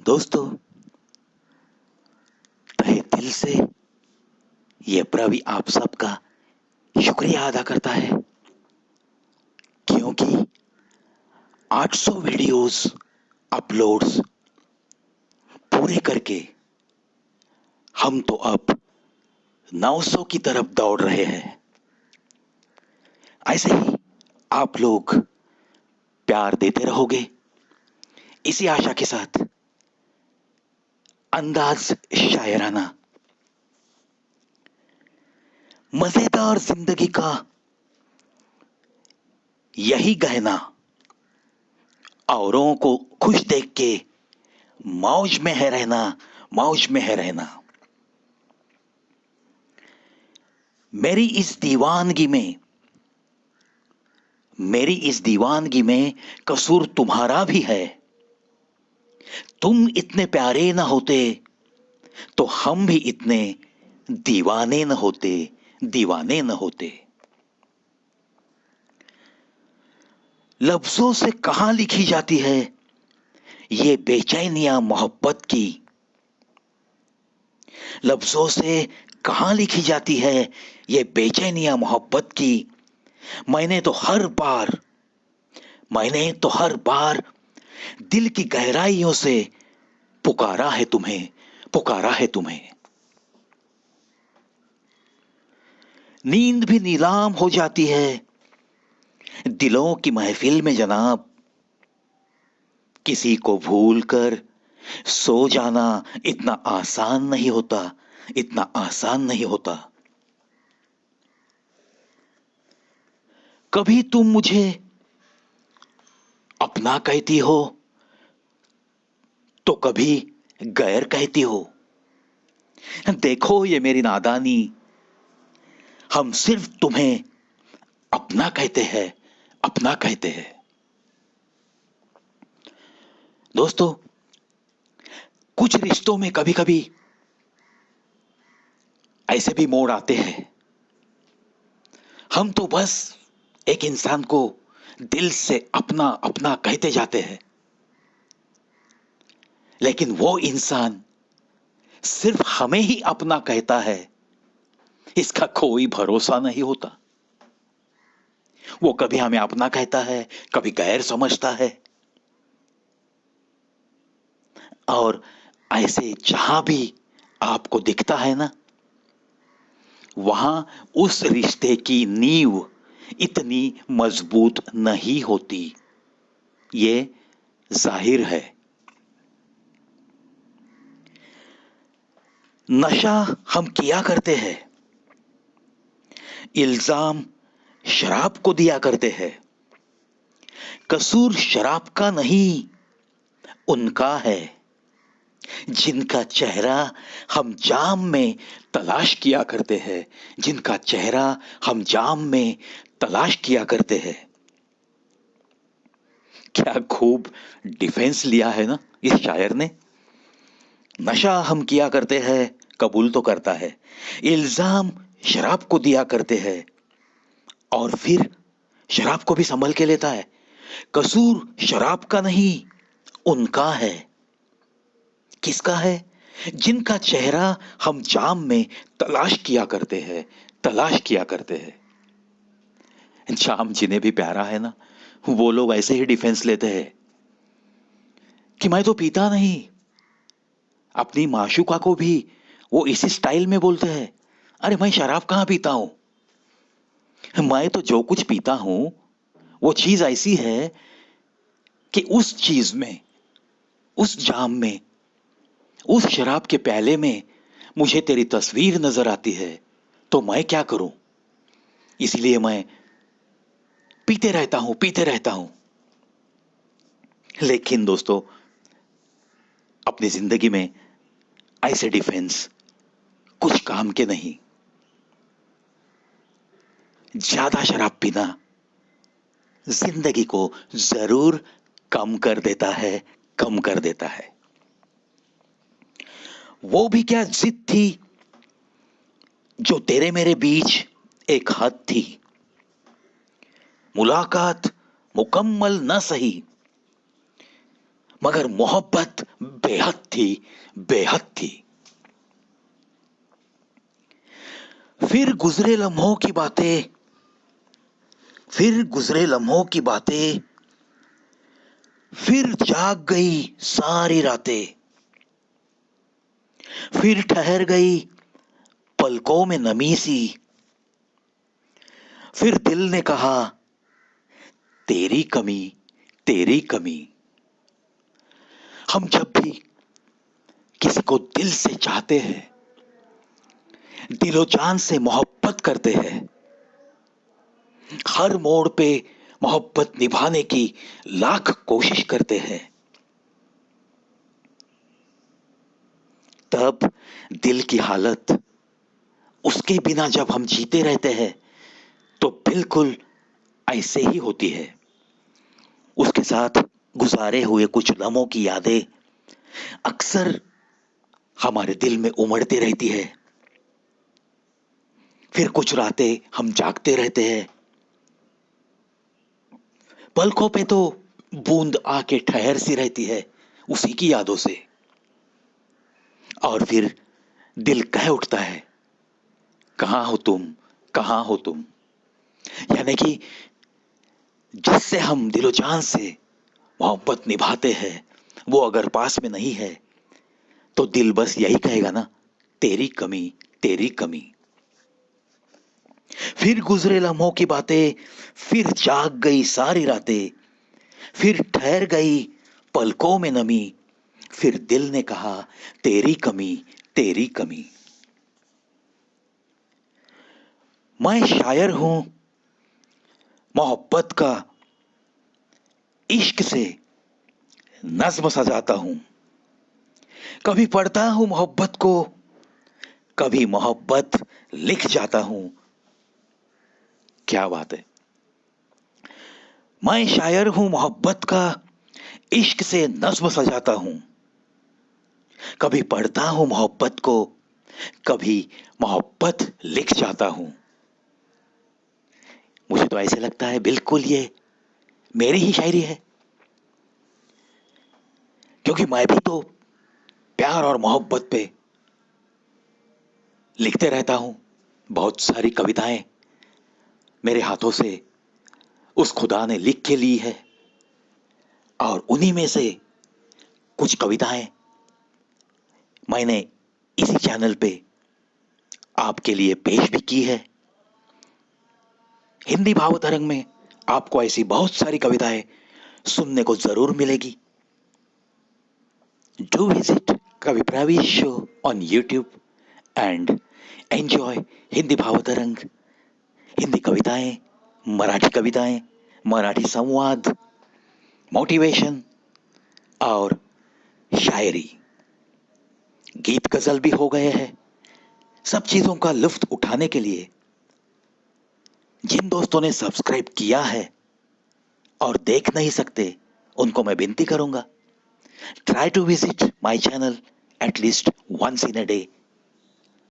दोस्तों, तहे दिल से ये प्रवि आप सबका शुक्रिया अदा करता है, क्योंकि 800 वीडियोस अपलोड्स पूरे करके हम तो अब 900 की तरफ दौड़ रहे हैं। ऐसे ही आप लोग प्यार देते रहोगे, इसी आशा के साथ अंदाज शायराना। मजेदार जिंदगी का यही गहना, औरों को खुश देख के मौज में है रहना, मौज में है रहना। मेरी इस दीवानगी में मेरी इस दीवानगी में कसूर तुम्हारा भी है। तुम इतने प्यारे न होते तो हम भी इतने दीवाने न होते, दीवाने न होते। लफ्जों से कहां लिखी जाती है ये बेचैनियां मोहब्बत की। लफ्जों से कहां लिखी जाती है ये बेचैनियां मोहब्बत की। मैंने तो हर बार दिल की गहराइयों से पुकारा है तुम्हें, पुकारा है तुम्हें। नींद भी नीलाम हो जाती है दिलों की महफिल में जनाब। किसी को भूल कर सो जाना इतना आसान नहीं होता, इतना आसान नहीं होता। कभी तुम मुझे अपना कहती हो तो कभी गैर कहती हो। देखो ये मेरी नादानी, हम सिर्फ तुम्हें अपना कहते हैं, अपना कहते हैं। दोस्तों, कुछ रिश्तों में कभी कभी ऐसे भी मोड़ आते हैं। हम तो बस एक इंसान को दिल से अपना अपना कहते जाते हैं, लेकिन वो इंसान सिर्फ हमें ही अपना कहता है, इसका कोई भरोसा नहीं होता। वो कभी हमें अपना कहता है, कभी गैर समझता है। और ऐसे जहां भी आपको दिखता है ना, वहां उस रिश्ते की नींव इतनी मजबूत नहीं होती, ये जाहिर है। नशा हम किया करते हैं, इल्जाम शराब को दिया करते हैं। कसूर शराब का नहीं, उनका है जिनका चेहरा हम जाम में तलाश किया करते हैं, जिनका चेहरा हम जाम में तलाश किया करते हैं। क्या खूब डिफेंस लिया है ना इस शायर ने। नशा हम किया करते हैं, कबूल तो करता है। इल्जाम शराब को दिया करते हैं और फिर शराब को भी संभल के लेता है। कसूर शराब का नहीं, उनका है। किसका है? जिनका चेहरा हम जाम में तलाश किया करते हैं, तलाश किया करते हैं। जाम जिन्हें भी प्यारा है ना, वो लोग ऐसे ही डिफेंस लेते हैं कि मैं तो पीता नहीं। अपनी माशुका को भी वो इसी स्टाइल में बोलते हैं, अरे मैं शराब कहां पीता हूं, मैं तो जो कुछ पीता हूं वो चीज ऐसी है कि उस चीज में, उस जाम में, उस शराब के प्याले में मुझे तेरी तस्वीर नजर आती है, तो मैं क्या करूं। इसलिए मैं पीते रहता हूं, पीते रहता हूं। लेकिन दोस्तों, अपनी जिंदगी में ऐसे डिफेंस कुछ काम के नहीं। ज्यादा शराब पीना जिंदगी को जरूर कम कर देता है, कम कर देता है। वो भी क्या जिद थी जो तेरे मेरे बीच एक हद थी। मुलाकात मुकम्मल न सही, मगर मोहब्बत बेहद थी, बेहद थी। फिर गुजरे लम्हों की बातें, फिर गुजरे लम्हों की बातें, फिर जाग गई सारी रातें, फिर ठहर गई पलकों में नमी सी, फिर दिल ने कहा तेरी कमी, तेरी कमी। हम जब भी किसी को दिल से चाहते हैं, दिलो जान से मोहब्बत करते हैं, हर मोड़ पे मोहब्बत निभाने की लाख कोशिश करते हैं, तब दिल की हालत उसके बिना जब हम जीते रहते हैं तो बिल्कुल ऐसे ही होती है। उसके साथ गुजारे हुए कुछ लम्हों की यादें अक्सर हमारे दिल में उमड़ती रहती है। फिर कुछ रातें हम जागते रहते हैं, पलकों पे तो बूंद आके ठहर सी रहती है उसी की यादों से, और फिर दिल कह उठता है कहां हो तुम, कहां हो तुम। यानी कि जिससे हम दिलो जान से मोहब्बत निभाते हैं वो अगर पास में नहीं है तो दिल बस यही कहेगा ना, तेरी कमी, तेरी कमी। फिर गुजरे लम्हों की बातें, फिर जाग गई सारी रातें, फिर ठहर गई पलकों में नमी, फिर दिल ने कहा तेरी कमी, तेरी कमी। मैं शायर हूं मोहब्बत का, इश्क से नज्म सजाता हूं, कभी पढ़ता हूं मोहब्बत को, कभी मोहब्बत लिख जाता हूं। क्या बात है। मैं शायर हूं मोहब्बत का, इश्क से नज्म सजाता हूं, कभी पढ़ता हूं मोहब्बत को, कभी मोहब्बत लिख जाता हूं। मुझे तो ऐसे लगता है बिल्कुल ये मेरी ही शायरी है, क्योंकि मैं भी तो प्यार और मोहब्बत पे लिखते रहता हूं। बहुत सारी कविताएं मेरे हाथों से उस खुदा ने लिख के ली है, और उन्हीं में से कुछ कविताएं मैंने इसी चैनल पे आपके लिए पेश भी की है। हिंदी भाव तरंग में आपको ऐसी बहुत सारी कविताएं सुनने को जरूर मिलेगी। Do visit Kavi Pravish show on YouTube and enjoy Hindi Bhav Tarang, Hindi कविताएं, मराठी कविताएं, मराठी संवाद, मोटिवेशन और शायरी, गीत गजल भी हो गए हैं। सब चीजों का लुफ्त उठाने के लिए जिन दोस्तों ने सब्सक्राइब किया है और देख नहीं सकते उनको मैं विनती करूंगा, try to visit my channel at least once in a day